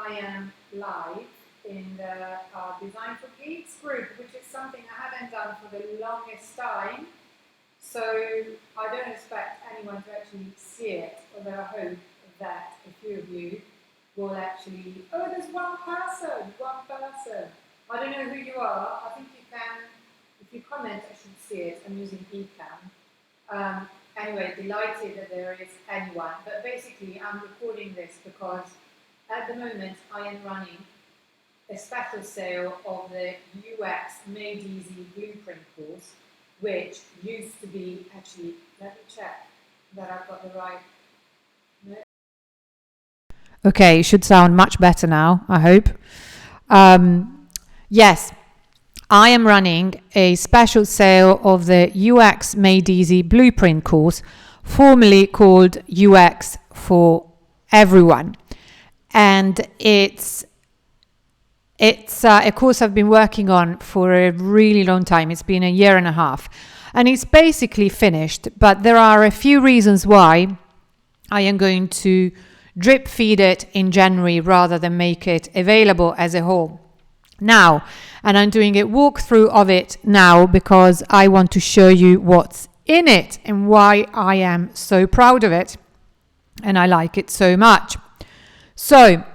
I am live in the Design for Geeks group, which is something I haven't done for the longest time. So I don't expect anyone to actually see it, although I hope that a few of you will actually... Oh, there's one person. I don't know who you are. I think you can, if you comment, I should see it. I'm using eCam. Anyway, delighted that there is anyone. But basically, I'm recording this because at the moment I am running a special sale of the UX Made Easy Blueprint course, which used to be, actually, let me check that I've got the right... No. Okay, it should sound much better now, I hope. Yes, I am running a special sale of the UX Made Easy Blueprint course, formerly called UX for Everyone. And it's a course I've been working on for a really long time. It's been a year and a half. And it's basically finished, but there are a few reasons why I am going to drip feed it in January rather than make it available as a whole now. And I'm doing a walkthrough of it now because I want to show you what's in it and why I am so proud of it and I like it so much. So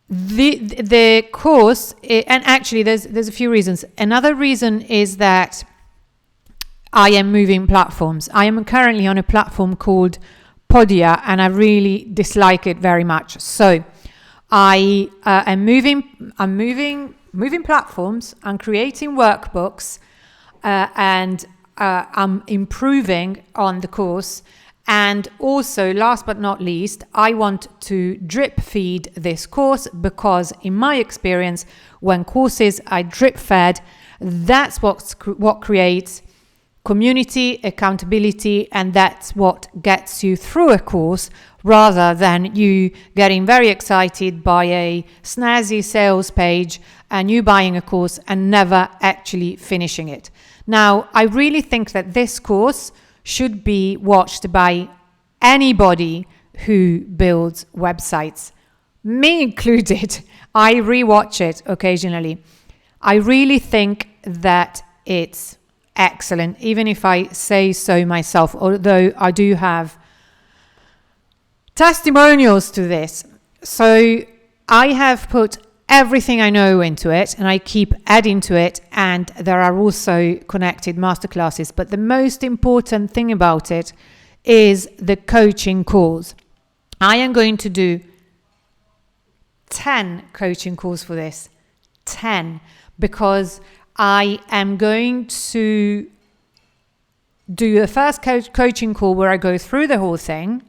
the course, and actually there's a few reasons. Another reason is that I am moving platforms. I am currently on a platform called Podia and I really dislike it very much. So I am moving platforms. I'm creating workbooks and I'm improving on the course. And also, last but not least, I want to drip feed this course because in my experience, when courses are drip fed, that's what creates community, accountability, and that's what gets you through a course rather than you getting very excited by a snazzy sales page and you buying a course and never actually finishing it. Now, I really think that this course should be watched by anybody who builds websites, me included. I rewatch it occasionally. I really think that it's excellent, even if I say so myself, although I do have testimonials to this. So I have put everything I know into it and I keep adding to it, and there are also connected masterclasses. But the most important thing about it is the coaching calls. I am going to do 10 coaching calls for this. 10, because I am going to do the first coaching call where I go through the whole thing.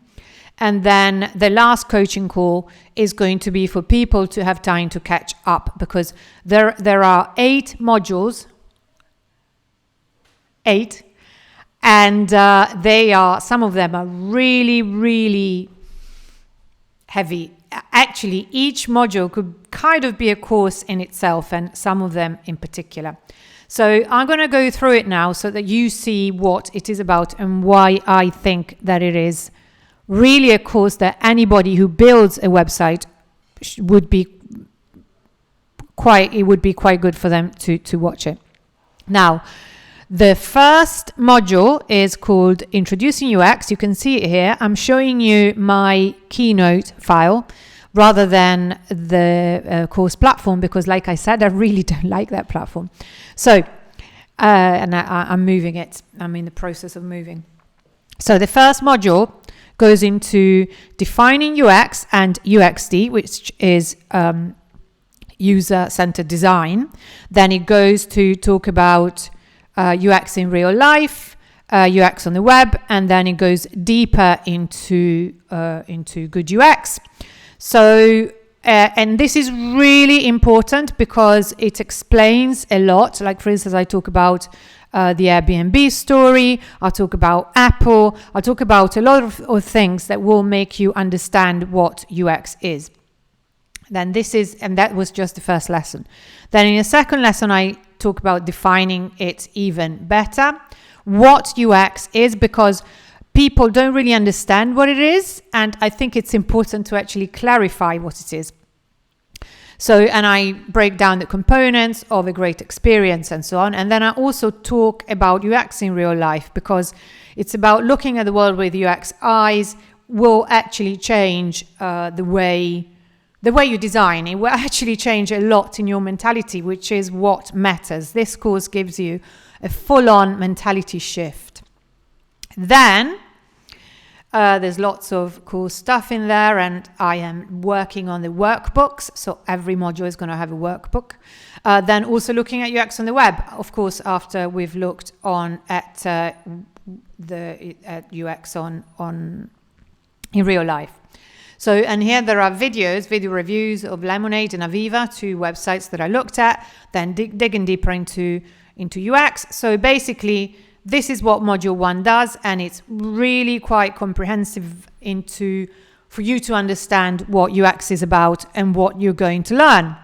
And then the last coaching call is going to be for people to have time to catch up, because there are 8 modules, 8, and some of them are really, really heavy. Actually, each module could kind of be a course in itself, and some of them in particular. So I'm going to go through it now so that you see what it is about and why I think that it is really a course that anybody who builds a website would be quite good for them to watch it. Now, the first module is called Introducing UX. You can see it here. I'm showing you my Keynote file rather than the course platform because, like I said, I really don't like that platform. So, and I'm moving it. I'm in the process of moving. So the first module goes into defining UX and UXD, which is user-centered design. Then it goes to talk about UX in real life, UX on the web, and then it goes deeper into good UX. So, and this is really important because it explains a lot. Like, for instance, I talk about the Airbnb story, I'll talk about Apple, I'll talk about a lot of things that will make you understand what UX is. Then that was just the first lesson. Then in the second lesson, I talk about defining it even better, what UX is, because people don't really understand what it is, and I think it's important to actually clarify what it is. So, and I break down the components of a great experience and so on. And then I also talk about UX in real life, because it's about looking at the world with UX eyes will actually change the way you design. It will actually change a lot in your mentality, which is what matters. This course gives you a full-on mentality shift. Then there's lots of cool stuff in there, and I am working on the workbooks. So every module is going to have a workbook. Then also looking at UX on the web, of course, after we've looked at UX in real life. So, and here there are video reviews of Lemonade and Aviva, 2 websites that I looked at, then digging deeper into UX. So basically, this is what Module 1 does, and it's really quite comprehensive for you to understand what UX is about and what you're going to learn.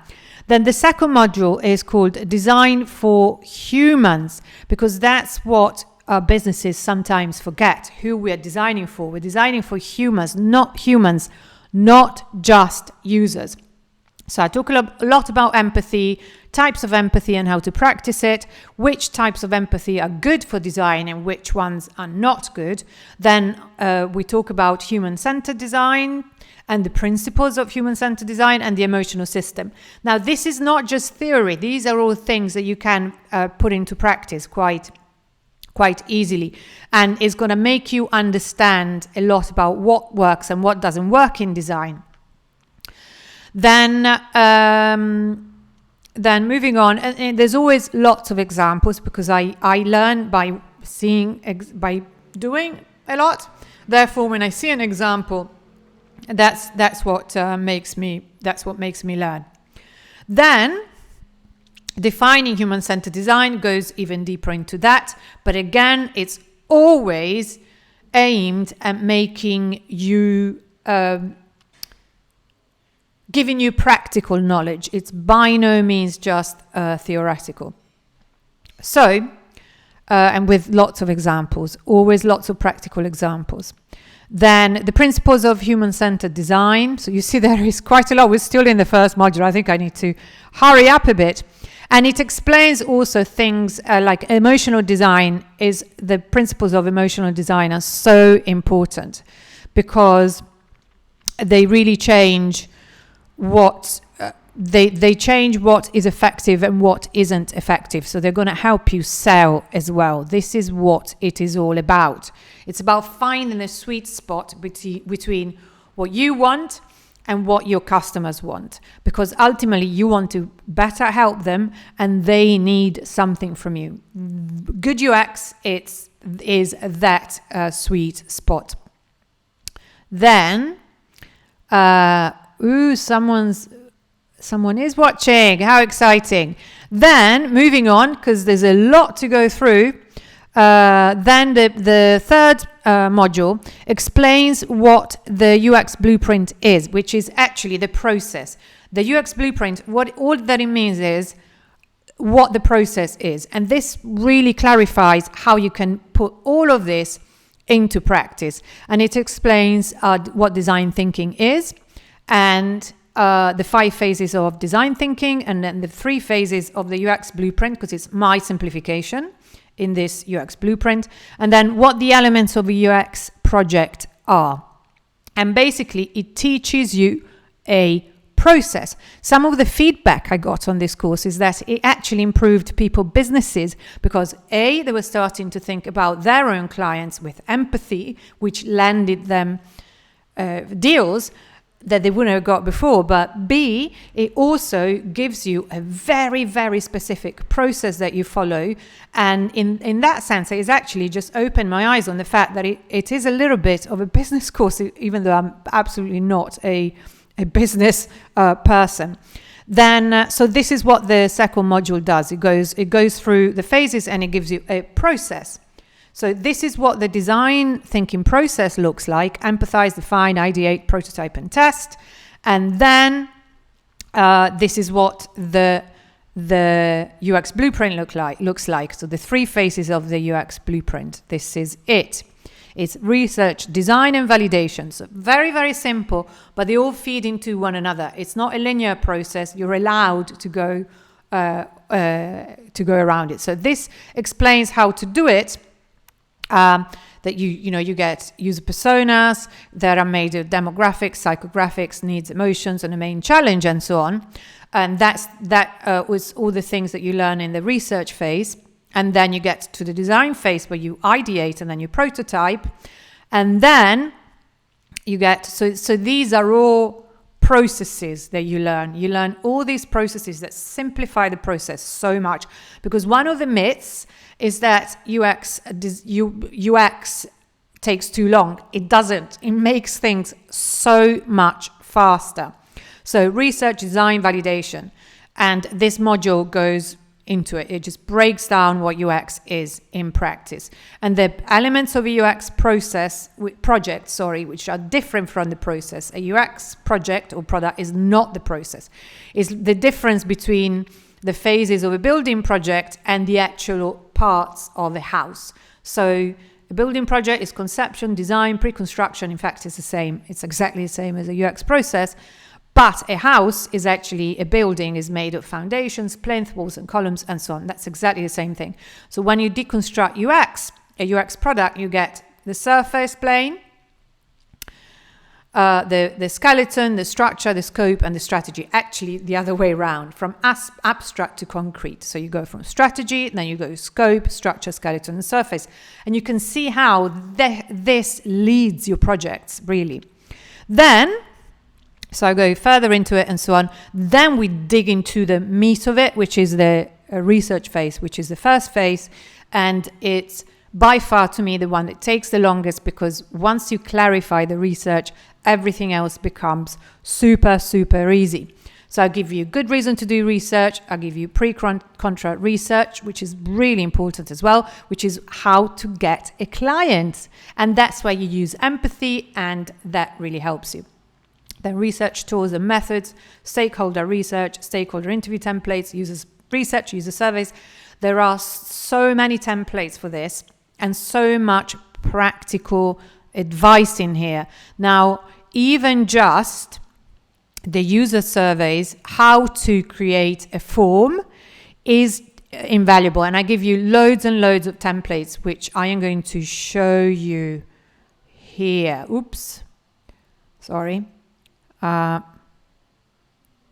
Then the second module is called Design for Humans, because that's what our businesses sometimes forget, who we are designing for. We're designing for humans, not just users. So I talk a lot about empathy, types of empathy and how to practice it, which types of empathy are good for design and which ones are not good. Then we talk about human-centered design and the principles of human-centered design and the emotional system. Now, this is not just theory. These are all things that you can put into practice quite easily, and it's going to make you understand a lot about what works and what doesn't work in design. Then moving on, and there's always lots of examples, because I learn by doing a lot. Therefore, when I see an example, that's what makes me learn. Then defining human-centered design goes even deeper into that, but again, it's always aimed at making you giving you practical knowledge. It's by no means just theoretical. So, and with lots of examples, always lots of practical examples. Then the principles of human-centered design. So you see there is quite a lot. We're still in the first module. I think I need to hurry up a bit. And it explains also things like emotional design. The principles of emotional design are so important, because they really change they change what is effective and what isn't effective. So they're going to help you sell as well. This is what it is all about. It's about finding a sweet spot between what you want and what your customers want, because ultimately you want to better help them and they need something from you. Good UX is that sweet spot. Then someone is watching. How exciting. Then moving on, because there's a lot to go through. Then the third module explains what the UX blueprint is, which is actually the process. The UX blueprint, all that it means is what the process is. And this really clarifies how you can put all of this into practice. And it explains what design thinking is, and the 5 phases of design thinking, and then the 3 phases of the UX blueprint, because it's my simplification in this UX blueprint, and then what the elements of a UX project are. And basically, it teaches you a process. Some of the feedback I got on this course is that it actually improved people's businesses, because A, they were starting to think about their own clients with empathy, which landed them deals that they wouldn't have got before. But B, it also gives you a very, very specific process that you follow. And in that sense, it has actually just opened my eyes on the fact that it is a little bit of a business course, even though I'm absolutely not a business person. Then, so this is what the second module does. It goes through the phases and it gives you a process. So this is what the design thinking process looks like: empathize, define, ideate, prototype, and test. And then this is what the UX blueprint looks like. So the 3 phases of the UX blueprint. This is it. It's research, design, and validation. So very, very simple, but they all feed into one another. It's not a linear process. You're allowed to go around it. So this explains how to do it. That you get user personas that are made of demographics, psychographics, needs, emotions, and a main challenge, and so on. And that was all the things that you learn in the research phase. And then you get to the design phase where you ideate and then you prototype. And then you get, so these are all processes that you learn. You learn all these processes that simplify the process so much. Because one of the myths is that UX takes too long. It doesn't. It makes things so much faster. So research, design, validation. And this module goes into it. It just breaks down what UX is in practice. And the elements of a UX project, which are different from the process. A UX project or product is not the process. It's the difference between the phases of a building project and the actual parts of a house. So a building project is conception, design, pre-construction. In fact, it's the same. It's exactly the same as a UX process. But a house is actually, a building is made of foundations, plinth, walls and columns and so on. That's exactly the same thing. So when you deconstruct a UX product, you get the surface plane, the skeleton, the structure, the scope, and the strategy. Actually, the other way around, from abstract to concrete. So you go from strategy, then you go scope, structure, skeleton, and surface. And you can see how this leads your projects, really. Then, so I go further into it and so on. Then we dig into the meat of it, which is the research phase, which is the first phase. And it's by far, to me, the one that takes the longest, because once you clarify the research, everything else becomes super, super easy. So I'll give you good reason to do research. I'll give you pre-contra research, which is really important as well, which is how to get a client. And that's where you use empathy, and that really helps you. Then research tools and methods, stakeholder research, stakeholder interview templates, users research, user surveys. There are so many templates for this and so much practical advice in here. Now, even just the user surveys, how to create a form is invaluable. And I give you loads and loads of templates, which I am going to show you here. Oops. Sorry. Come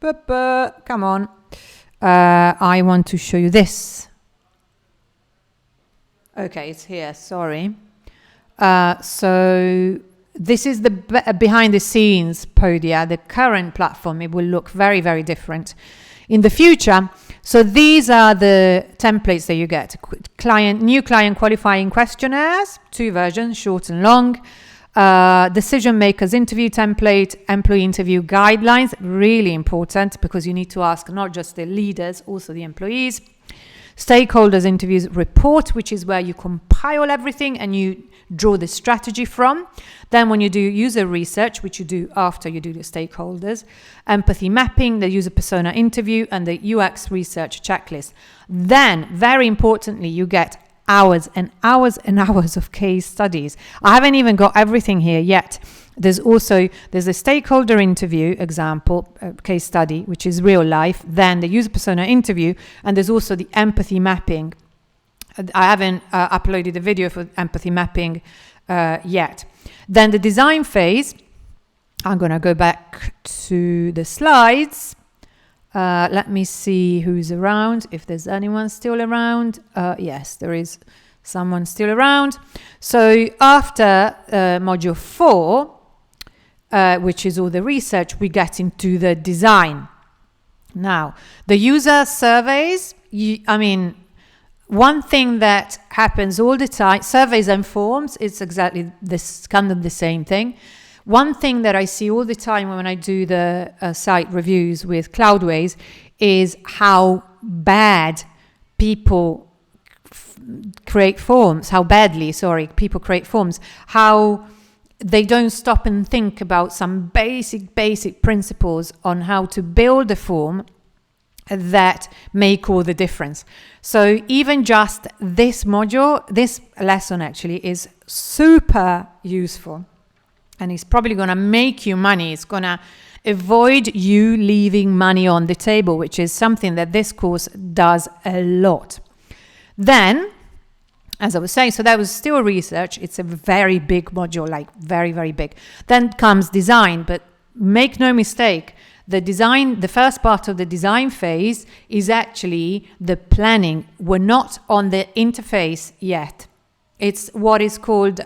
on. I want to show you this. Okay, it's here. Sorry. So this is the behind the scenes Podia, the current platform. It will look very, very different in the future. So these are the templates that you get. New client qualifying questionnaires, 2 versions, short and long. Decision makers interview template, employee interview guidelines, really important because you need to ask not just the leaders, also the employees. Stakeholders interviews report, which is where you compile everything and you draw the strategy from. Then when you do user research, which you do after you do the stakeholders, empathy mapping, the user persona interview, and the UX research checklist. Then, very importantly, you get hours and hours and hours of case studies. I haven't even got everything here yet. There's a stakeholder interview example, case study, which is real life, then the user persona interview, and there's also the empathy mapping. I haven't uploaded a video for empathy mapping yet. Then the design phase, I'm going to go back to the slides. Let me see who's around, if there's anyone still around. Yes, there is someone still around. So after module 4, which is all the research, we get into the design. Now, the user surveys, one thing that happens all the time, surveys and forms, it's exactly this kind of the same thing. One thing that I see all the time when I do the site reviews with Cloudways is how bad people create forms, how people create forms, how they don't stop and think about some basic principles on how to build a form that make all the difference. So even just this module, this lesson actually is super useful, and it's probably going to make you money. It's going to avoid you leaving money on the table, which is something that this course does a lot. Then, as I was saying, so that was still research. It's a very big module, like very, very big. Then comes design, but make no mistake, the first part of the design phase is actually the planning. We're not on the interface yet. It's what is called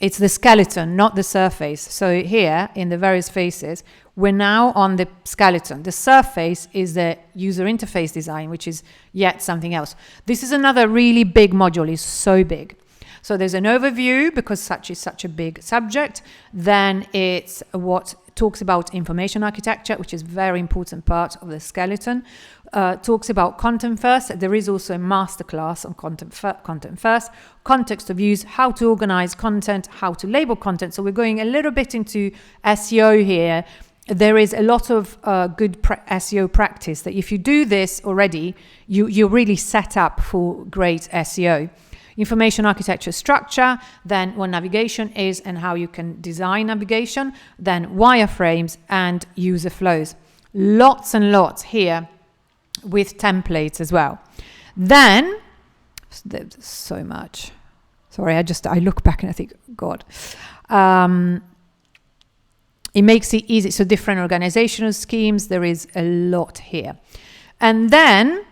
it's the skeleton, not the surface. So here, in the various phases, we're now on the skeleton. The surface is the user interface design, which is yet something else. This is another really big module. It's so big. So there's an overview, because such is such a big subject. Then it's what talks about information architecture, which is a very important part of the skeleton. Talks about content first. There is also a masterclass on content first, context of use, how to organize content, how to label content. So we're going a little bit into SEO here. There is a lot of good SEO practice that if you do this already, you're really set up for great SEO. Information architecture structure, then what navigation is and how you can design navigation, then wireframes and user flows. Lots and lots here with templates as well. Then, there's so much. Sorry, I look back and I think, God. It makes it easy. So different organizational schemes, there is a lot here. And then,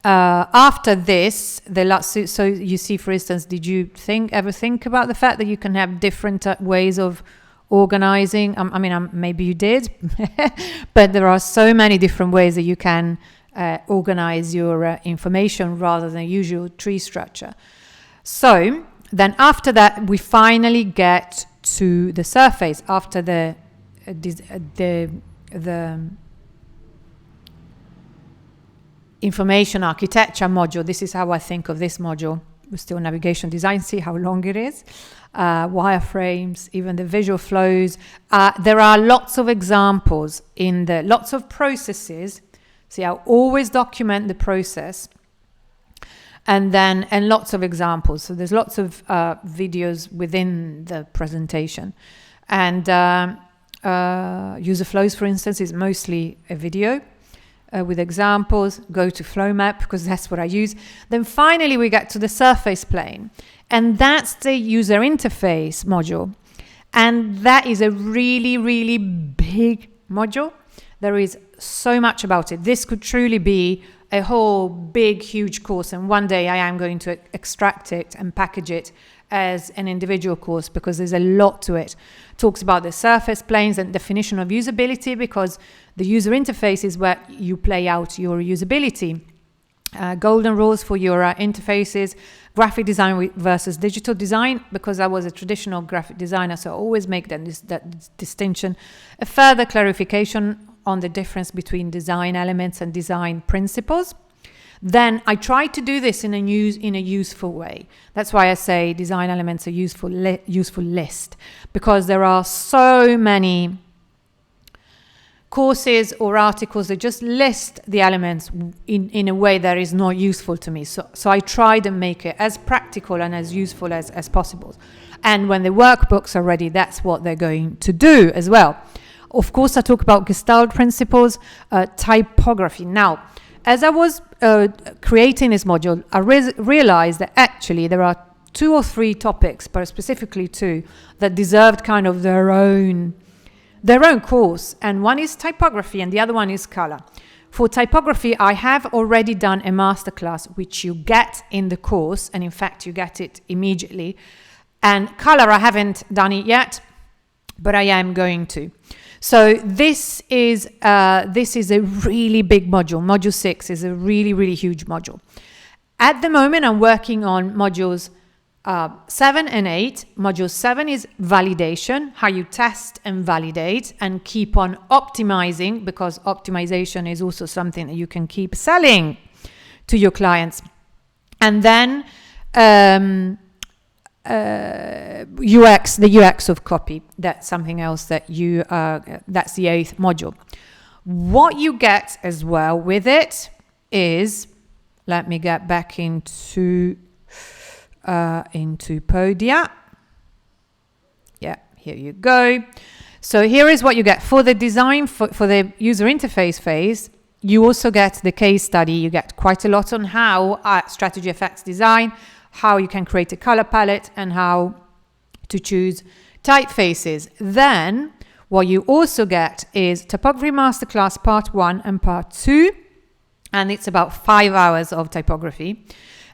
after this, so you see, for instance, did you ever think about the fact that you can have different ways of organizing? Maybe you did, but there are so many different ways that you can organize your information rather than usual tree structure. So then after that, we finally get to the surface after the information architecture module. This is how I think of this module. We're still navigation design. See how long it is. Wireframes, even the visual flows. There are lots of examples lots of processes. See, I always document the process, and lots of examples. So there's lots of videos within the presentation, and user flows, for instance, is mostly a video. With examples, go to flow map because that's what I use. Then finally we get to the surface plane, and that's the user interface module. And that is a really, really big module. There is so much about it. This could truly be a whole big, huge course, and one day I am going to extract it and package it as an individual course because there's a lot to it. Talks about the surface planes and definition of usability, because the user interface is where you play out your usability. Golden rules for your interfaces, graphic design versus digital design, because I was a traditional graphic designer, so I always make that distinction. A further clarification on the difference between design elements and design principles. Then I try to do this in a useful way. That's why I say design elements are useful list, because there are so many courses or articles that just list the elements in a way that is not useful to me. So I try to make it as practical and as useful as possible. And when the workbooks are ready, that's what they're going to do as well. Of course, I talk about Gestalt principles, typography. Now, as I was creating this module, I realized that actually there are 2 or 3 topics, but specifically 2, that deserved kind of their own course. And one is typography and the other one is color. For typography, I have already done a masterclass, which you get in the course, and in fact, you get it immediately. And color, I haven't done it yet, but I am going to. So this is a really big module. Module 6 is a really, really huge module. At the moment, I'm working on modules 7 and 8. Module 7 is validation, how you test and validate and keep on optimizing, because optimization is also something that you can keep selling to your clients. And then UX, the UX of copy. That's something else that that's the 8th module. What you get as well with it is, let me get back into Podia. Yeah, here you go. So here is what you get for the design, for the user interface phase. You also get the case study. You get quite a lot on how strategy affects design, how you can create a color palette, and how to choose typefaces. Then what you also get is Typography Masterclass Part 1 and Part 2, and it's about 5 hours of typography.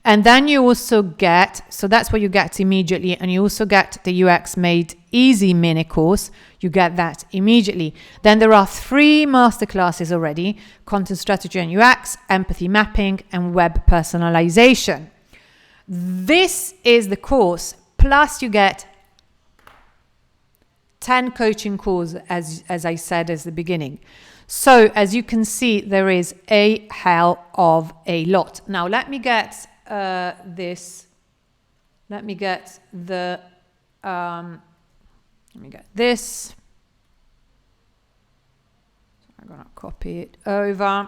And then you also get, so that's what you get immediately, and you also get the UX Made Easy mini course. You get that immediately. Then there are 3 masterclasses already: content strategy and UX, empathy mapping, and web personalization. This is the course, plus you get 10 coaching calls, as I said at the beginning. So as you can see, there is a hell of a lot. Now let me get this. Let me get the. Let me get this. So I'm gonna copy it over.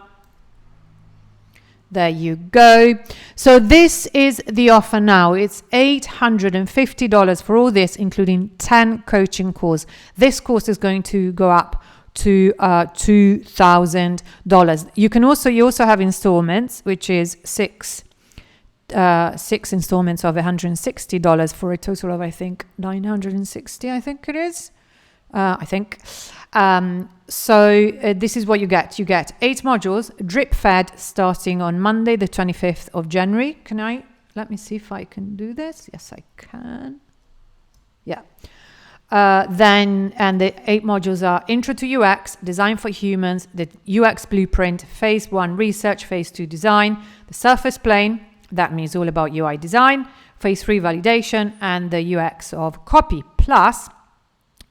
There you go. So this is the offer now. It's $850 for all this, including 10 coaching calls. This course is going to go up to $2,000. You also have installments, which is six installments of $160 for a total of, I think, $960. I think it is. So this is what you get. You get 8 modules, drip fed, starting on Monday, the 25th of January. Let me see if I can do this. Yes, I can. Yeah. And the 8 modules are Intro to UX, Design for Humans, the UX Blueprint, Phase 1 Research, Phase 2 Design, the Surface Plane, that means all about UI design, Phase 3 Validation, and the UX of copy, plus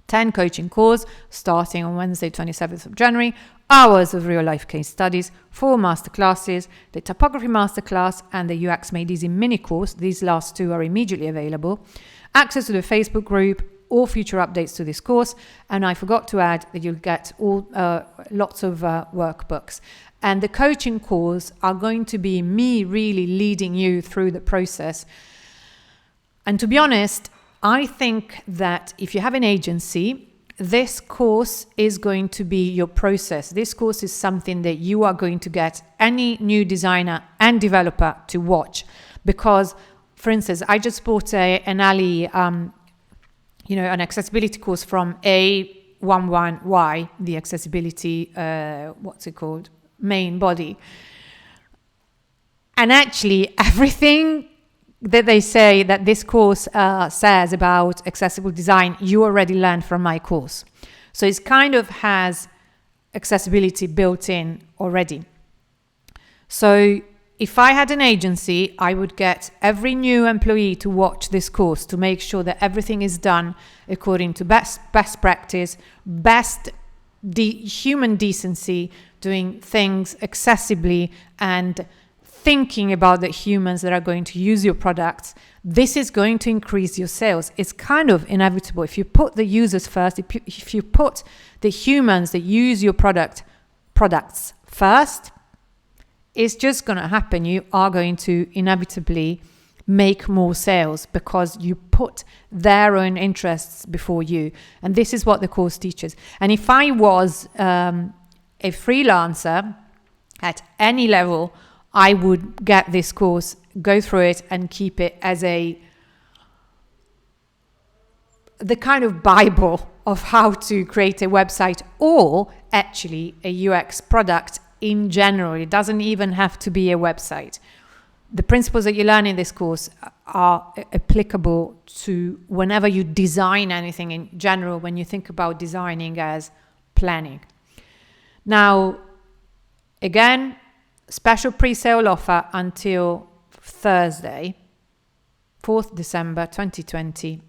10 coaching calls starting on Wednesday, 27th of January, hours of real-life case studies, 4 masterclasses, the Typography Masterclass and the UX Made Easy mini course. These last 2 are immediately available. Access to the Facebook group, all future updates to this course, and I forgot to add that you'll get lots of workbooks. And the coaching calls are going to be me really leading you through the process. And to be honest, I think that if you have an agency, this course is going to be your process. This course is something that you are going to get any new designer and developer to watch. Because, for instance, I just bought an an accessibility course from A11Y, the accessibility, main body. And actually, everything that they say that this course says about accessible design, you already learned from my course. So it kind of has accessibility built in already. So if I had an agency, I would get every new employee to watch this course to make sure that everything is done according to best practice, human decency, doing things accessibly and thinking about the humans that are going to use your products. This is going to increase your sales. It's kind of inevitable. If you put the users first, if you put the humans that use your products first, it's just going to happen. You are going to inevitably make more sales because you put their own interests before you. And this is what the course teaches. And if I was a freelancer at any level, I would get this course, go through it, and keep it as the kind of Bible of how to create a website, or actually a UX product in general. It doesn't even have to be a website. The principles that you learn in this course are applicable to whenever you design anything in general, when you think about designing as planning. Now, again, special pre-sale offer until Thursday, 4th December 2020.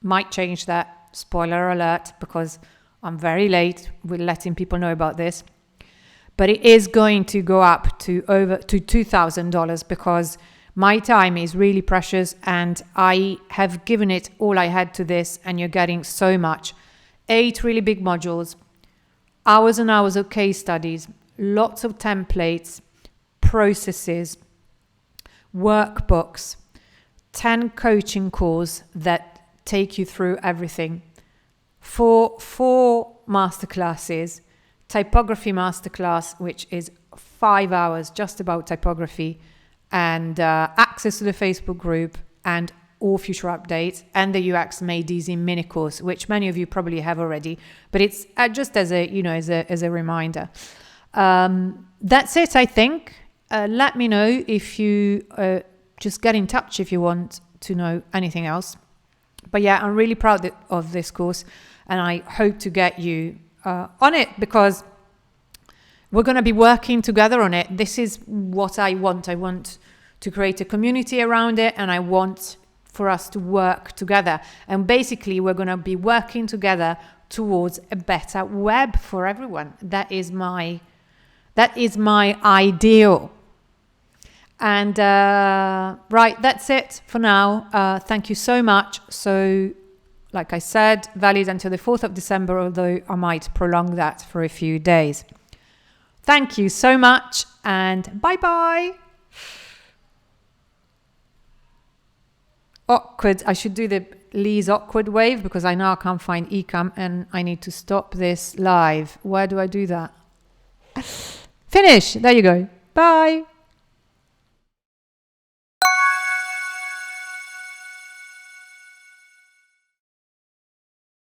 Might change that, spoiler alert, because I'm very late with letting people know about this. But it is going to go up to over to $2,000 because my time is really precious and I have given it all I had to this, and you're getting so much. 8 really big modules, hours and hours of case studies, lots of templates, processes, workbooks, 10 coaching calls that take you through everything, four masterclasses, Typography Masterclass, which is 5 hours just about typography, and access to the Facebook group and all future updates, and the UX Made Easy mini course, which many of you probably have already, but it's just as a, as a reminder. That's it, I think. Let me know if you just get in touch if you want to know anything else. But yeah, I'm really proud of this course, and I hope to get you on it, because we're going to be working together on it. This is what I want. I want to create a community around it, and I want for us to work together. And basically, we're going to be working together towards a better web for everyone. That is my ideal. And right, that's it for now. Thank you so much. So, like I said, valid until the 4th of December, although I might prolong that for a few days. Thank you so much, and bye-bye. Awkward. I should do the Lee's awkward wave, because I now can't find Ecam and I need to stop this live. Where do I do that? Finish. There you go. Bye.